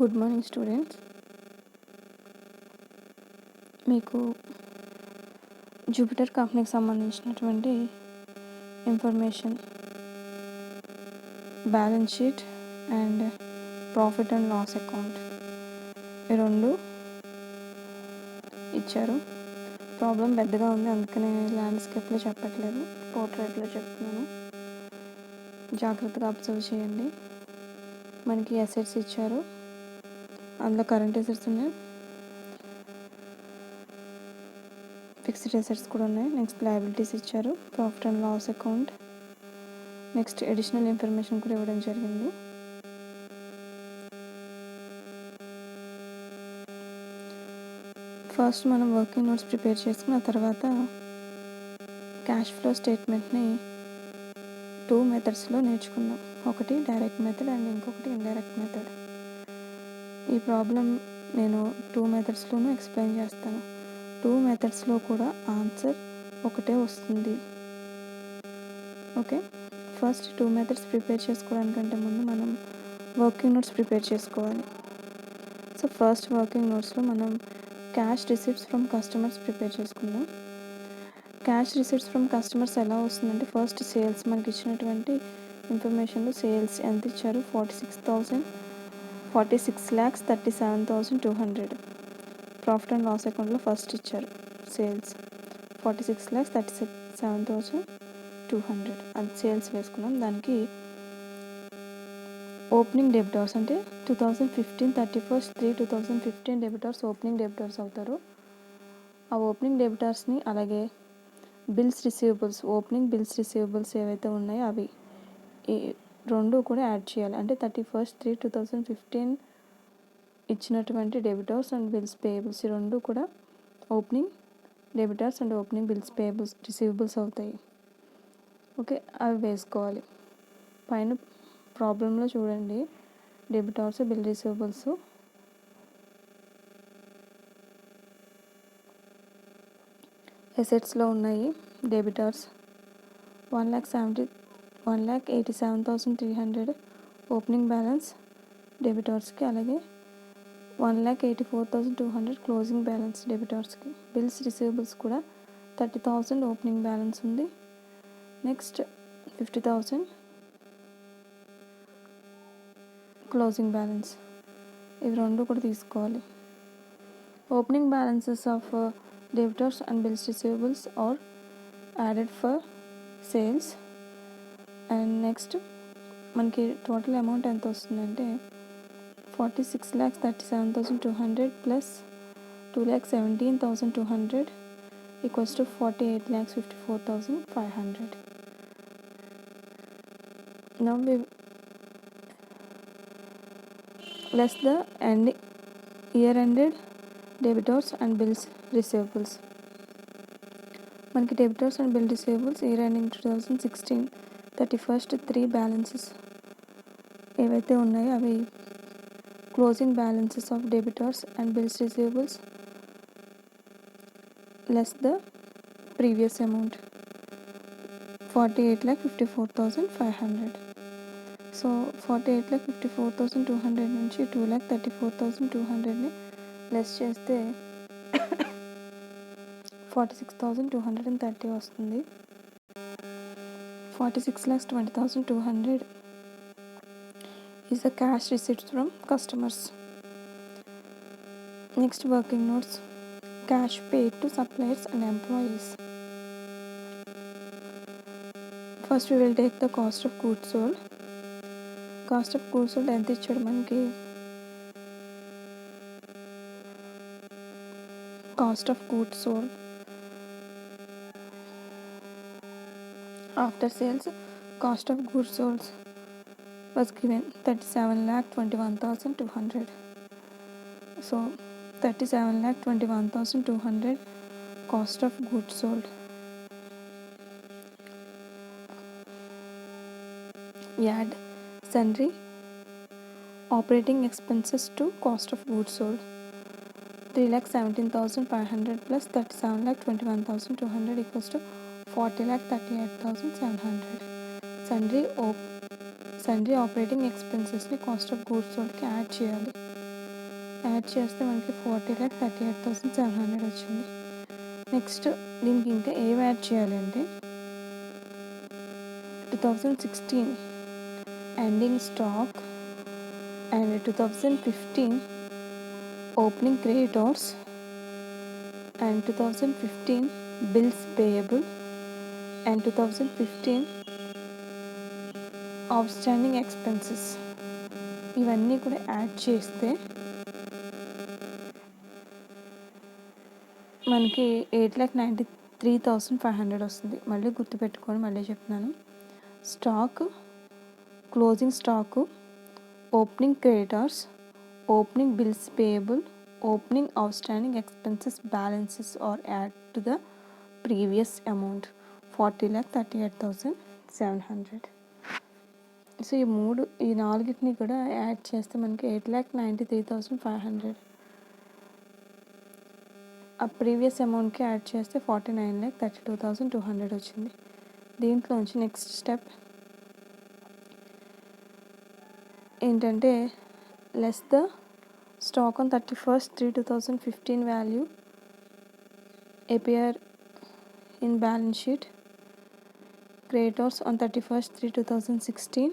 Good morning students. మీకు Jupiter కంపెనీకి సంబంధించినటువంటి information, balance sheet and profit and loss account ఈ రెండు ఇచ్చారు. ప్రాబ్లం పెద్దగా ఉంది, అందుకనే ల్యాండ్స్కేప్లో చెప్పట్లేదు, పోర్ట్రేట్లో చెప్తున్నాను. జాగ్రత్తగా అబ్జర్వ్ చేయండి. మనకి అసెట్స్ ఇచ్చారు, అందులో కరెంట్ అసెట్స్ ఉన్నాయి, ఫిక్స్డ్ అసెట్స్ కూడా ఉన్నాయి. నెక్స్ట్ లయబిలిటీస్ ఇచ్చారు, profit and loss account, next additional information కూడా ఇవ్వడం జరిగింది. ఫస్ట్ మనం వర్కింగ్ నోట్స్ ప్రిపేర్ చేసుకున్న తర్వాత క్యాష్ ఫ్లో స్టేట్మెంట్ని 2 మెథడ్స్లో నేర్చుకుందాం. ఒకటి డైరెక్ట్ మెథడ్ అండ్ ఇంకొకటి ఇండైరెక్ట్ మెథడ్. ఈ ప్రాబ్లం నేను 2 మెథడ్స్లోనూ ఎక్స్ప్లెయిన్ చేస్తాను. 2 మెథడ్స్లో కూడా ఆన్సర్ ఒకటే వస్తుంది. ఓకే, ఫస్ట్ 2 మెథడ్స్ ప్రిపేర్ చేసుకోవడానికంటే ముందు మనం వర్కింగ్ నోట్స్ ప్రిపేర్ చేసుకోవాలి. సో ఫస్ట్ వర్కింగ్ నోట్స్లో మనం cash receipts from customers prepare చేసుకుందాం. క్యాష్ రిసిప్ట్స్ ఫ్రమ్ కస్టమర్స్ ఎలా వస్తుందంటే, ఫస్ట్ సేల్స్ మనకి ఇచ్చినటువంటి ఇన్ఫర్మేషన్లో సేల్స్ ఎంత ఇచ్చారు, 46,37,200. ప్రాఫిట్ అండ్ లాస్ అకౌంట్లో ఫస్ట్ ఇచ్చారు సేల్స్ 46,37,200, అది సేల్స్ వేసుకున్నాం. దానికి ఓపెనింగ్ డెబిటార్స్ అంటే 2015 31/3/2015 డెబిటార్స్ ఓపెనింగ్ డెబిటార్స్ అవుతారు. ఆ ఓపెనింగ్ డెబిటార్స్ని, అలాగే bills receivables, opening bills receivables ఏవైతే ఉన్నాయో అవి ఈ రెండు కూడా యాడ్ చేయాలి. అంటే 31/3/2015 ఇచ్చినటువంటి డెబిటార్స్ అండ్ బిల్స్ పేయబుల్స్ ఈ రెండు కూడా opening debtors and opening bills payables receivables అవుతాయి. ఓకే, అవి వేసుకోవాలి. పైన ప్రాబ్లంలో చూడండి, డెబిటార్స్, బిల్ రిసీవబుల్స్, అసెట్స్లో ఉన్నాయి. డెబిటార్స్ 1,87,300 ఓపెనింగ్ బ్యాలెన్స్ డెబిటార్స్కి, అలాగే 1,84,200 క్లోజింగ్ బ్యాలెన్స్ డెబిటార్స్కి. బిల్స్ రిసీవబుల్స్ కూడా 30,000 ఓపెనింగ్ బ్యాలెన్స్ ఉంది, నెక్స్ట్ 50,000 క్లోజింగ్ బ్యాలెన్స్. ఇవి రెండు కూడా తీసుకోవాలి. Opening balances of debtors and bills receivables are added for sales. And next మనకి టోటల్ అమౌంట్ ఎంత వస్తుందంటే 46,37,200 plus 2,17,200 equals to 48,54,500. Now we less the year-ended debitors and bills receivables. మనకి debtors and bill receivables year ending 2016 31/3 balances ఏవైతే ఉన్నాయో అవి closing balances of debtors and bills receivables less the previous amount 48,54,500. So 48,54,200 నుంచి 2,34,200ని less చేస్తే 46,230 వస్తుంది. 46,20,200 is the cash receipts from customers. Next working notes, cash paid to suppliers and employees. First we will take the cost of goods sold. Cost of goods sold ఎంత ఇచ్చాడు మనకి, cost of goods sold after sales cost of goods sold was given 37,21,200. So 37,21,200 cost of goods sold. Add sundry operating expenses to cost of goods sold. 3,17,500 plus 37,21,200 equals to 40,38,700. Sundry operating ఎక్స్పెన్సెస్ని cost of goods సోల్డ్కి add చేయాలి. Add చేస్తే మనకి 40,38,700 వచ్చింది. Next దీనికి ఇంకా ఏం add చేయాలంటే 2016 ending stock and 2015 opening creditors and 2015 bills payable and 2015 outstanding expenses ఇవన్నీ కూడా యాడ్ చేస్తే మనకి 8,93,500 వస్తుంది. మళ్ళీ గుర్తుపెట్టుకొని మళ్ళీ చెప్తున్నాను. Stock, closing stock, opening creditors, opening bills payable, opening outstanding expenses balances are added to the previous amount 40,38,700. So ఈ నాలుగిటిని కూడా యాడ్ చేస్తే మనకి 8,93,500. ఆ ప్రీవియస్ అమౌంట్కి యాడ్ చేస్తే 49,32,200 వచ్చింది. దీంట్లోంచి నెక్స్ట్ స్టెప్ ఏంటంటే less the stock on 31st 3/2015 value appear in balance sheet. Creditors on 31st 3/2016.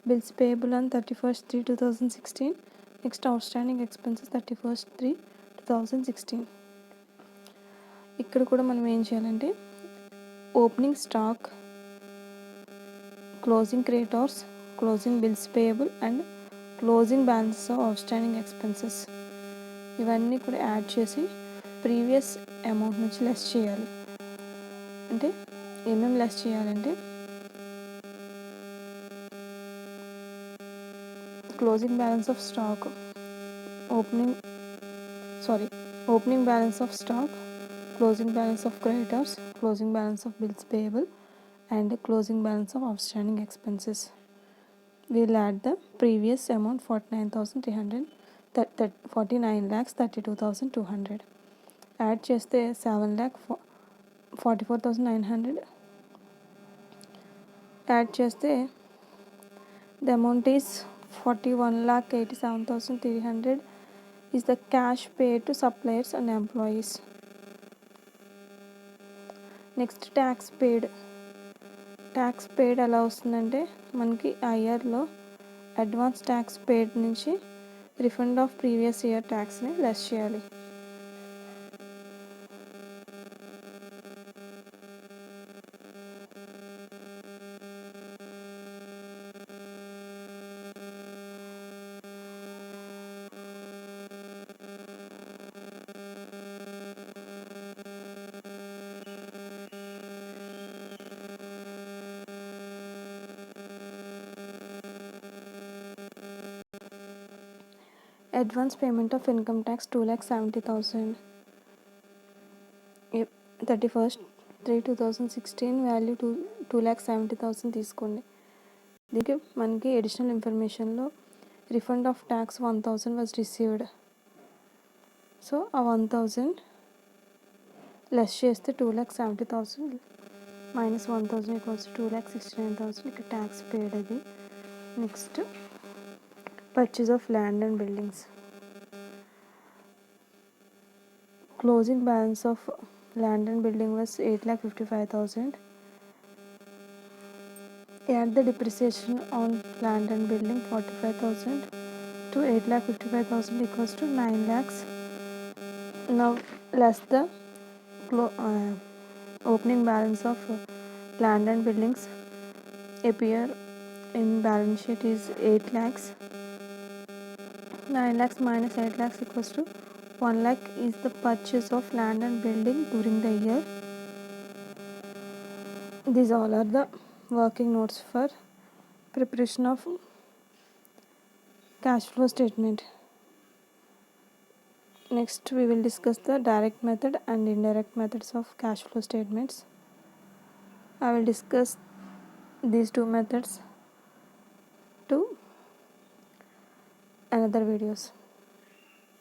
Bills payable on 31st 3/2016. Next outstanding expenses 31st 3/2016. ఇక్కడ కూడా మనం ఏం చేయాలంటే opening stock, closing creditors, closing bills payable and closing balance of outstanding expenses ఇవన్నీ కూడా add చేసి previous amount నుంచి less చేయాలి. అంటే ఏమేమి లెస్ చేయాలంటే closing balance of stock, opening balance of stock, closing balance of creditors, closing balance of bills payable and closing balance of outstanding expenses. We'll add the previous amount 49,32,200. Add చేస్తే 7,44,900. Add చేస్తే the amount is 41,87,300 is the cash paid to suppliers and employees. Next tax paid. Tax paid ఎలా వస్తుందంటే మనకి ఆ ఇయర్లో advance tax paid నుంచి refund of previous year ట్యాక్స్ని less చేయాలి. Advance payment of income tax 2,70,000. 31st 3/2016 value 2,70,000 తీసుకోండి. దీనికి మనకి అడిషనల్ ఇన్ఫర్మేషన్లో refund of tax 1,000 was received. So ఆ 1,000 లెస్ చేస్తే 2,70,000 minus 1,000 equals to 2,69,000. ఇక్కడ ట్యాక్స్ పేడ్ అది. Next purchase of land and buildings. Closing balance of land and building was 8,55,000. Add the depreciation on land and building 45,000 to 8,55,000 equals to 9 lakhs. Now less the opening balance of land and buildings appear in balance sheet is 8 lakhs. 9 lakhs minus 8 lakhs equals to 1 lakh is the purchase of land and building during the year. These all are the working notes for preparation of cash flow statement. Next we will discuss the direct method and indirect methods of cash flow statements. I will discuss these two methods to another videos.